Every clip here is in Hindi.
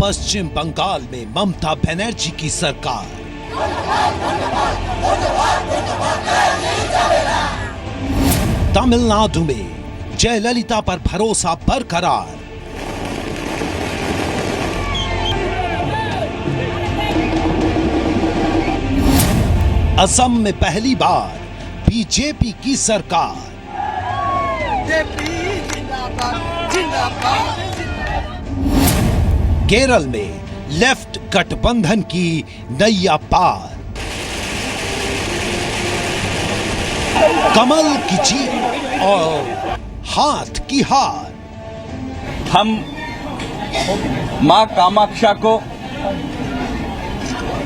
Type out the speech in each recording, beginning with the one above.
पश्चिम बंगाल में ममता बनर्जी की सरकार। तमिलनाडु में जयललिता पर भरोसा बरकरार। असम में पहली बार बीजेपी की सरकार। केरल में लेफ्ट गठबंधन की नैया पार। कमल की जीत और हाथ की हार। हम मां कामाक्षा को,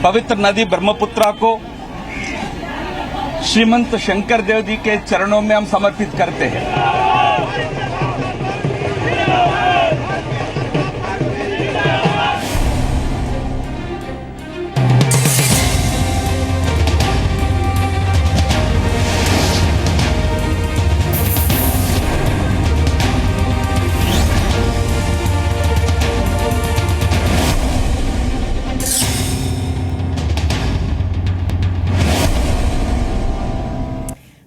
पवित्र नदी ब्रह्मपुत्रा को श्रीमंत शंकर देव जी के चरणों में हम समर्पित करते हैं।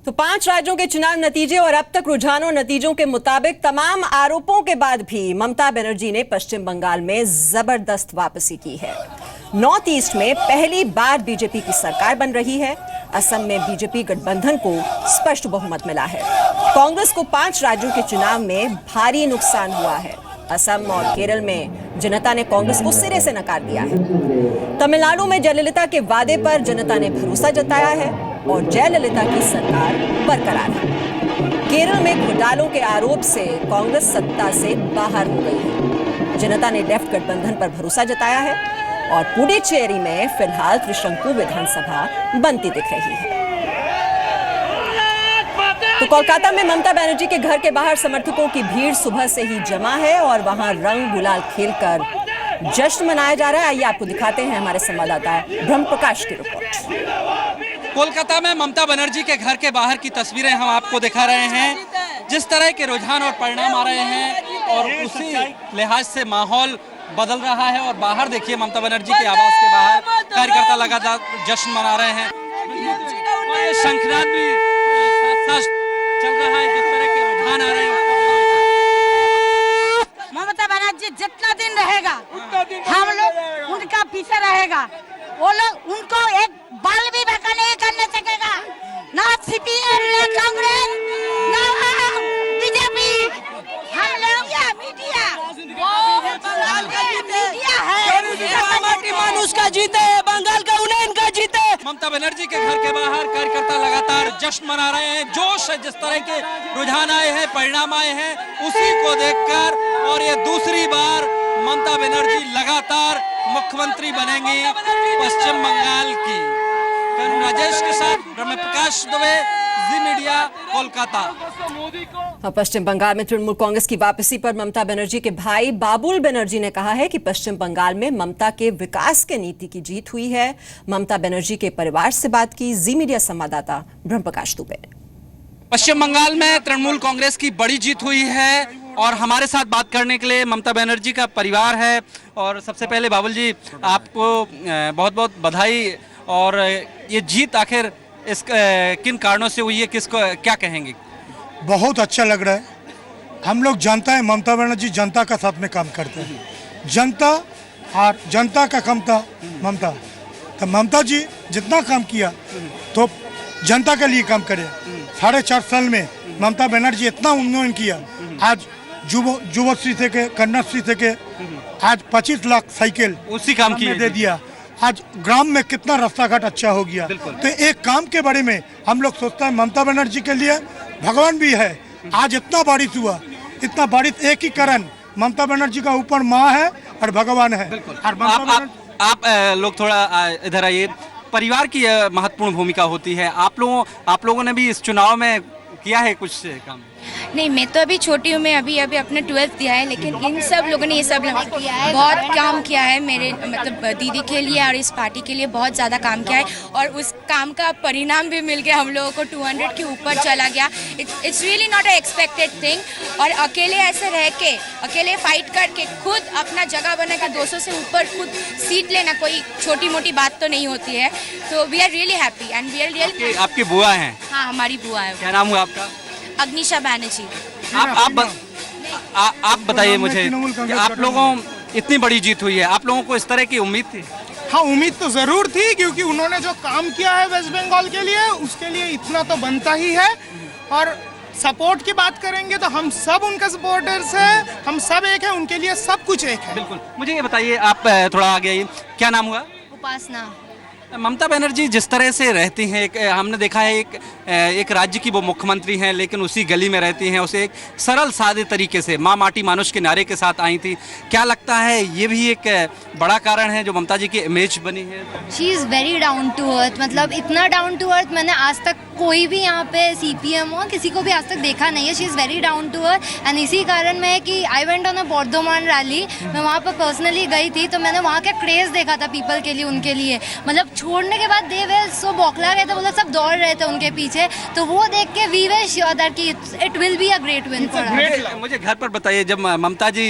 तो 5 राज्यों के चुनाव नतीजे और अब तक रुझानों नतीजों के मुताबिक तमाम आरोपों के बाद भी ममता बनर्जी ने पश्चिम बंगाल में जबरदस्त वापसी की है। नॉर्थ ईस्ट में पहली बार बीजेपी की सरकार बन रही है। असम में बीजेपी गठबंधन को स्पष्ट बहुमत मिला है। कांग्रेस को 5 राज्यों के चुनाव में भारी नुकसान हुआ है। असम और केरल में जनता ने कांग्रेस को सिरे से नकार दिया है। तमिलनाडु में जयललिता के वादे पर जनता ने भरोसा जताया है और जयललिता की सरकार बरकरार है। केरल में घोटालों के आरोप से कांग्रेस सत्ता से बाहर हो गई है। जनता ने लेफ्ट गठबंधन पर भरोसा जताया है और पुडुचेरी में फिलहाल त्रिशंकु विधानसभा बनती दिख रही है। तो कोलकाता में ममता बनर्जी के घर के बाहर समर्थकों की भीड़ सुबह से ही जमा है और वहां रंग गुलाल खेलकर जश्न मनाया जा रहा है। आइए आपको दिखाते हैं हमारे संवाददाता ब्रह्म प्रकाश की रिपोर्ट। कोलकाता में ममता बनर्जी के घर के बाहर की तस्वीरें हम आपको दिखा रहे हैं। जिस तरह के रुझान और परिणाम आ रहे हैं और उसी लिहाज से माहौल बदल रहा है। और बाहर देखिए ममता बनर्जी के आवास के बाहर कार्यकर्ता लगातार जश्न मना रहे हैं। और ये शंखनाद भी साथ साथ चल रहा है। जिस तरह के रुझान आ रहे हैं, ममता बनर्जी जितना दिन रहेगा हम लोग उनका पीछे रहेगा। वो लोग उनको एक बाल भी बाका नहीं करने सकेगा। ना सीपीएम, ना कांग्रेस, ना बीजेपी। हम लोग या मीडिया मानुष का जीते, बंगाल का उन्नयन का जीते। ममता बनर्जी के घर के बाहर कार्यकर्ता लगातार जश्न मना रहे हैं। जोश है, जिस तरह के रुझान आए हैं, परिणाम आए हैं, उसी को देखकर। और ये दूसरी बार ममता बनर्जी लगातार मुख्यमंत्री बनेंगी पश्चिम बंगाल की। राजेश के साथ ब्रह्म प्रकाश दुबे, जी मीडिया, कोलकाता। पश्चिम बंगाल में तृणमूल कांग्रेस की वापसी पर ममता बनर्जी के भाई बाबुल बनर्जी ने कहा है कि पश्चिम बंगाल में ममता के विकास के नीति की जीत हुई है। ममता बनर्जी के परिवार से बात की जी मीडिया संवाददाता ब्रह्म प्रकाश दुबे ने। पश्चिम बंगाल में तृणमूल कांग्रेस की बड़ी जीत हुई है और हमारे साथ बात करने के लिए ममता बनर्जी का परिवार है। और सबसे पहले बाबुल जी, आपको बहुत बहुत बधाई। और ये जीत आखिर इस किन कारणों से हुई है, किसको क्या कहेंगे? बहुत अच्छा लग रहा है। हम लोग जानता है ममता बनर्जी जनता का साथ में काम करते हैं। जनता और जनता का काम था ममता। तो ममता जी जितना काम किया तो जनता के लिए काम करे। 4.5 साल में ममता बनर्जी इतना उन्नयन किया। आज युवश्री से के कन्याश्री से के आज 25 लाख साइकिल उसी काम की दे दिया। आज ग्राम में कितना रास्ता घाट अच्छा हो गया। तो एक काम के बारे में हम लोग सोचते हैं ममता बनर्जी के लिए भगवान भी है। आज इतना बारिश हुआ, इतना बारिश एक ही कारण ममता बनर्जी का ऊपर माँ है और भगवान है। और आप लोग थोड़ा इधर आइए। परिवार की महत्वपूर्ण भूमिका होती है। आप लोगों ने भी इस चुनाव में किया है कुछ काम? नहीं, मैं तो अभी छोटी हूँ, मैं अभी अभी अपना 12th दिया है, लेकिन इन सब लोगों ने ये सब बहुत काम किया है मेरे मतलब दीदी के लिए और इस पार्टी के लिए बहुत ज़्यादा काम किया है और उस काम का परिणाम भी मिल गया। हम लोगों को 200 के ऊपर चला गया। It's really not a expected thing. और अकेले ऐसे रह के, अकेले फाइट करके खुद अपना जगह बना के 200 से ऊपर खुद सीट लेना कोई छोटी मोटी बात तो नहीं होती है। तो we are really happy and we are really. आपकी बुआ हैं? हाँ, हमारी बुआ है। क्या नाम हुआ आपका? अग्निशा बैनर्जी। आप बताइए मुझे कि आप लोगों इतनी बड़ी जीत हुई है, आप लोगों को इस तरह की उम्मीद थी? हाँ, उम्मीद तो जरूर थी, क्योंकि उन्होंने जो काम किया है वेस्ट बंगाल के लिए उसके लिए इतना तो बनता ही है। और सपोर्ट की बात करेंगे तो हम सब उनके सपोर्टर्स हैं, हम सब एक हैं, उनके लिए सब कुछ एक है। बिल्कुल। मुझे ये बताइए, आप थोड़ा आगे आइए, क्या नाम हुआ? उपासना। ममता बनर्जी जिस तरह से रहती हैं, हमने देखा है एक राज्य की वो मुख्यमंत्री हैं, लेकिन उसी गली में रहती हैं, उसे एक सरल सादे तरीके से माँ माटी मानुष के नारे के साथ आई थी। क्या लगता है ये भी एक बड़ा कारण है जो ममता जी की इमेज बनी है? She is very down to earth, मतलब इतना डाउन टू अर्थ मैंने आज तक कोई भी यहाँ पे CPM हो किसी को भी आज तक देखा नहीं है। She is very down to earth and इसी कारण मैं कि I went on a Bardhaman rally, मैं वहाँ पर पर्सनली गई थी, तो मैंने वहाँ का क्रेज़ देखा था पीपल के लिए, उनके लिए। मतलब छोड़ने के बाद दे वे सो बौखला गए थे, मतलब सब दौड़ रहे थे उनके पीछे, तो वो देख के वी वर श्योर दैट कि it will be a great win for us. मुझे घर पर बताइए, जब ममता जी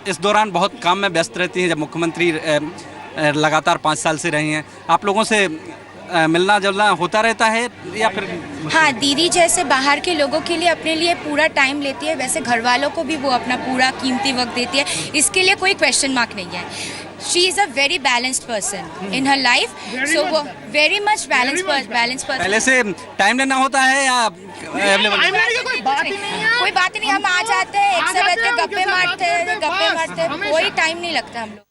इस दौरान बहुत काम में व्यस्त रहती हैं, जब मुख्यमंत्री लगातार 5 साल से रही हैं, आप लोगों से मिलना जुलना होता रहता है या फिर? हाँ, दीदी जैसे बाहर के लोगों के लिए अपने लिए पूरा टाइम लेती है, वैसे घर वालों को भी वो अपना पूरा कीमती वक्त देती है। इसके लिए कोई क्वेश्चन मार्क नहीं है। She is a very balanced person in her life, so वो वेरी मच बैलेंस पर्सन। पहले से टाइम लेना होता है या अवेलेबल? कोई बात ही नहीं है, कोई बात नहीं, हम आ जाते हैं, एक से बैठ के गप्पे मारते, कोई टाइम नहीं लगता हम लोग।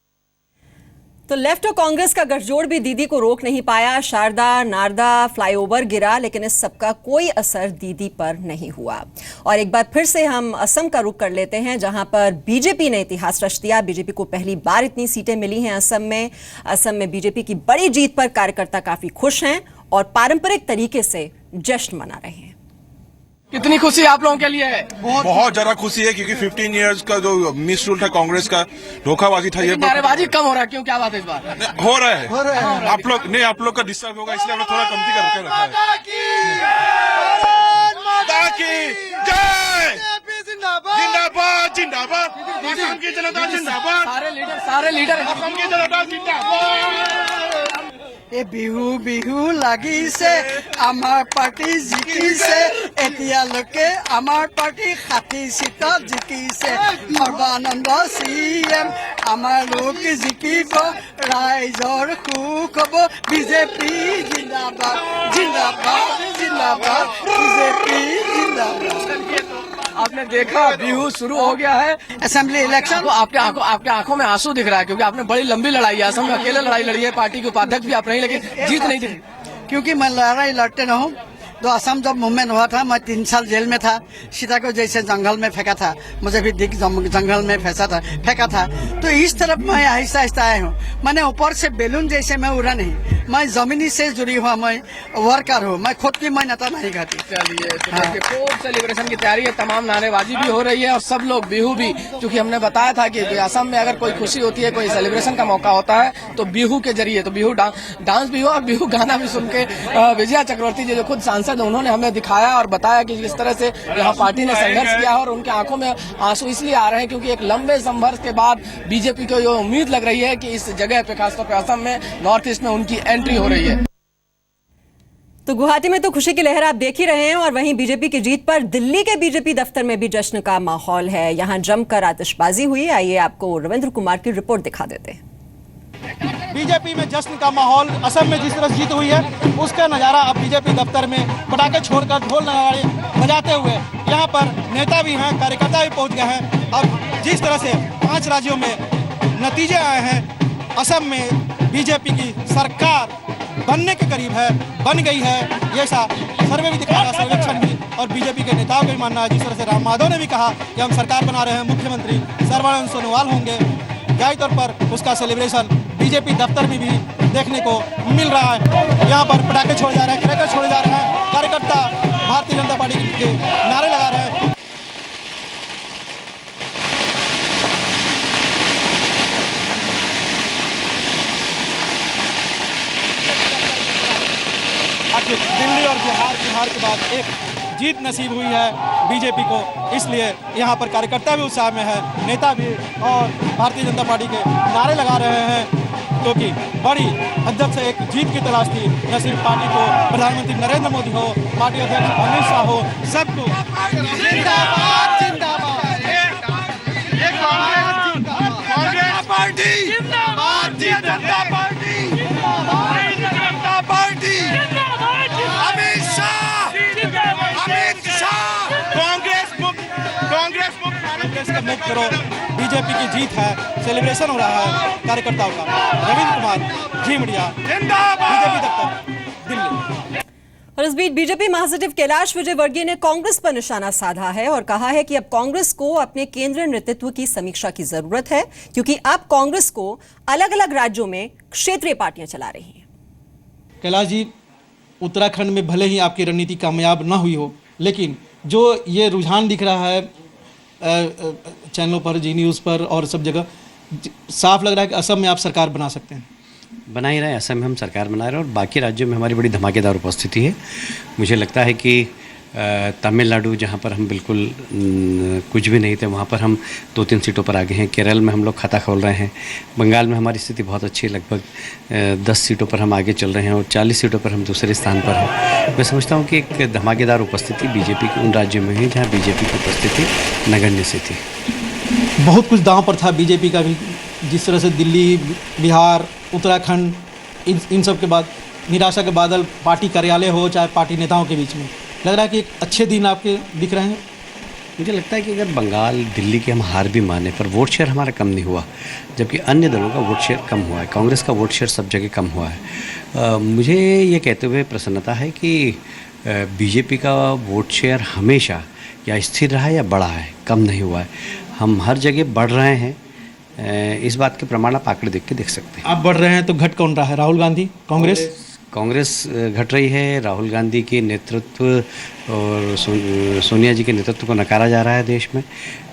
तो लेफ्ट और कांग्रेस का गठजोड़ भी दीदी को रोक नहीं पाया। शारदा नारदा फ्लाईओवर गिरा, लेकिन इस सबका कोई असर दीदी पर नहीं हुआ। और एक बार फिर से हम असम का रुख कर लेते हैं, जहां पर बीजेपी ने इतिहास रच दिया। बीजेपी को पहली बार इतनी सीटें मिली हैं असम में। असम में बीजेपी की बड़ी जीत पर कार्यकर्ता काफी खुश हैं और पारंपरिक तरीके से जश्न मना रहे हैं। कितनी खुशी आप लोगों के लिए है? बहुत ज्यादा खुशी है, क्योंकि 15 इयर्स का जो मिसरूल था कांग्रेस का, धोखाबाजी था, ये नारेबाजी कम हो रहा है। क्यों, क्या बात है इस बार? हो रहा है। आप लोग का डिस्टर्ब होगा, इसलिए हमने थोड़ा कमती करके रखा है। जिंदाबाद जिंदाबाद, असम की जनता जिंदाबाद, सारे लीडर असम की जनता जिंदाबाद। ए बिहू बिहू লাগিছে আমাৰ পাৰ্টি জিকিছে, এতিয়ালৈকে আমাৰ পাৰ্টি 60 চিটত জিকিছে। সৰ্বানন্দ CM আমাৰ লোক জিকিব, ৰাইজৰ সুখ হ'ব। বিজেপি জিন্দাবাদ জিন্দাবাদ জিন্দাবাদ, বিজেপি জিন্দাবাদ। आपने देखा बिहू शुरू हो गया है, असेंबली इलेक्शन। तो आपके आंखों में आंसू दिख रहा है, क्योंकि आपने बड़ी लंबी लड़ाई है, असम में अकेले लड़ाई लड़ी है, पार्टी के उपाध्यक्ष भी आप नहीं, लेकिन जीत नहीं थी। क्योंकि मैं लड़ाई लड़ते रहूं। तो असम जब मूवमेंट हुआ था, मैं 3 साल जेल में था। सीता को जैसे जंगल में फेंका था, मुझे भी जंगल में फेंका था। तो इस तरफ मैं आहिस्ता आहिस्ता आया हूँ। मैंने ऊपर से बैलून जैसे मैं उड़ा नहीं, मैं जमीनी से जुड़ी हुआ मैं वर्कर हूँ। मैं खुद की मैं नेता नहीं खाती। चलिए, खूब सेलिब्रेशन की तैयारी है, तमाम नारेबाजी भी हो रही है और सब लोग बिहू भी, क्योंकि हमने बताया था कि असम में अगर कोई खुशी होती है, कोई सेलिब्रेशन का मौका होता है, तो बिहू के जरिए, तो बिहू डांस भी हो और बिहू गाना भी सुन के विजया चक्रवर्ती जी जो खुद सांसद, उन्होंने हमें दिखाया और बताया कि किस तरह से यहाँ पार्टी ने संघर्ष किया और उनके आंखों में आंसू इसलिए आ रहे हैं क्योंकि एक लंबे संघर्ष के बाद बीजेपी को ये उम्मीद लग रही है कि इस जगह पे, खासतौर पे असम में, नॉर्थ ईस्ट में उनकी एंट्री हो रही है। तो गुवाहाटी में तो खुशी की लहर आप देख ही रहे हैं, और वहीं बीजेपी की जीत पर दिल्ली के बीजेपी दफ्तर में भी जश्न का माहौल है। यहां जमकर आतिशबाजी हुई। आइए आपको रविंद्र कुमार की रिपोर्ट दिखा देते हैं। बीजेपी में जश्न का माहौल, असम में जिस तरह जीत हुई है उसका नज़ारा अब बीजेपी दफ्तर में पटाखे छोड़कर ढोल नगाड़े बजाते हुए यहाँ पर नेता भी हैं, कार्यकर्ता भी पहुँच गए हैं। अब जिस तरह से 5 राज्यों में नतीजे आए हैं, असम में बीजेपी की सरकार बनने के करीब है, बन गई है, ये सा सर्वे भी दिखा रहा है, सर्वेक्षण भी, और बीजेपी के नेताओं का भी मानना है। जिस तरह से राम माधव ने भी कहा कि हम सरकार बना रहे हैं, मुख्यमंत्री सर्बानंद सोनोवाल होंगे, जाहिर तौर पर उसका सेलिब्रेशन बीजेपी दफ्तर में भी देखने को मिल रहा है। यहाँ पर पटाखे छोड़े जा रहे हैं, क्रैकर छोड़े जा रहे हैं, कार्यकर्ता भारतीय जनता पार्टी के नारे लगा रहे हैं। दिल्ली और बिहार के बाद एक जीत नसीब हुई है बीजेपी को, इसलिए यहाँ पर कार्यकर्ता भी उत्साह में है, नेता भी, और भारतीय जनता पार्टी के नारे लगा रहे हैं, क्योंकि बड़ी अध्यक्ष एक जीत की तलाश थी। न सिर्फ पार्टी को प्रधानमंत्री नरेंद्र मोदी हो, पार्टी अध्यक्ष अमित शाह हो, सबको जिंदाबाद जिंदाबाद कांग्रेस पार्टी भारतीय जनता पार्टी अमित शाह कांग्रेस का मुक्त करो, बीजेपी की जीत है, सेलिब्रेशन हो रहा है कार्यकर्ताओं का। रविंद्र कुमार, जी मीडिया, बीजेपी दफ्तर, दिल्ली। और इस बीच बीजेपी महासचिव कैलाश विजयवर्गीय ने कांग्रेस पर निशाना साधा है और कहा है कि अब कांग्रेस को अपने केंद्रीय नेतृत्व की समीक्षा की जरूरत है, क्योंकि अब कांग्रेस को अलग अलग राज्यों में क्षेत्रीय पार्टियां चला रही हैं। कैलाश जी, उत्तराखंड में भले ही आपकी रणनीति कामयाब ना हुई हो, लेकिन जो ये रुझान दिख रहा है चैनलों पर, जी न्यूज़ पर और सब जगह, साफ लग रहा है कि असम में आप सरकार बना सकते हैं। बना ही रहे हैं, असम में हम सरकार बना रहे हैं और बाकी राज्यों में हमारी बड़ी धमाकेदार उपस्थिति है। मुझे लगता है कि तमिलनाडु, जहाँ पर हम बिल्कुल कुछ भी नहीं थे, वहाँ पर हम 2-3 सीटों पर आगे हैं। केरल में हम लोग खाता खोल रहे हैं। बंगाल में हमारी स्थिति बहुत अच्छी है, लगभग 10 सीटों पर हम आगे चल रहे हैं और 40 सीटों पर हम दूसरे स्थान पर हैं। मैं समझता हूँ कि एक धमाकेदार उपस्थिति बीजेपी की उन राज्यों में है जहाँ बीजेपी की उपस्थिति नगण्य से थी। बहुत कुछ दांव पर था बीजेपी का भी, जिस तरह से दिल्ली, बिहार, उत्तराखंड, इन सब के बाद निराशा के बादल पार्टी कार्यालय हो चाहे पार्टी नेताओं के बीच में, लग रहा है कि एक अच्छे दिन आपके दिख रहे हैं। मुझे लगता है कि अगर बंगाल, दिल्ली की हम हार भी माने, पर वोट शेयर हमारा कम नहीं हुआ, जबकि अन्य दलों का वोट शेयर कम हुआ है। कांग्रेस का वोट शेयर सब जगह कम हुआ है। मुझे ये कहते हुए प्रसन्नता है कि बीजेपी का वोट शेयर हमेशा या स्थिर रहा है या बढ़ा है, कम नहीं हुआ है। हम हर जगह बढ़ रहे हैं, इस बात के प्रमाण आप आंकड़े देख के देख सकते हैं। आप बढ़ रहे हैं तो घट कौन रहा है? राहुल गांधी, कांग्रेस घट रही है। राहुल गांधी के नेतृत्व और सोनिया जी के नेतृत्व को नकारा जा रहा है देश में।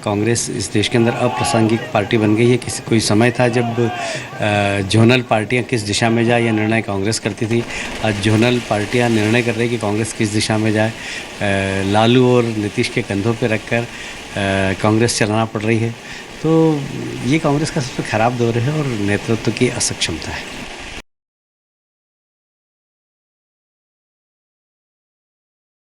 कांग्रेस इस देश के अंदर अप्रासंगिक पार्टी बन गई है। कोई समय था जब जोनल पार्टियां किस दिशा में जाए यह निर्णय कांग्रेस करती थी। आज जोनल पार्टियां निर्णय कर रही कि कांग्रेस किस दिशा में जाए। लालू और नीतीश के कंधों पर रखकर कांग्रेस चलाना पड़ रही है। तो ये कांग्रेस का सबसे खराब दौर है और नेतृत्व की असक्षमता है।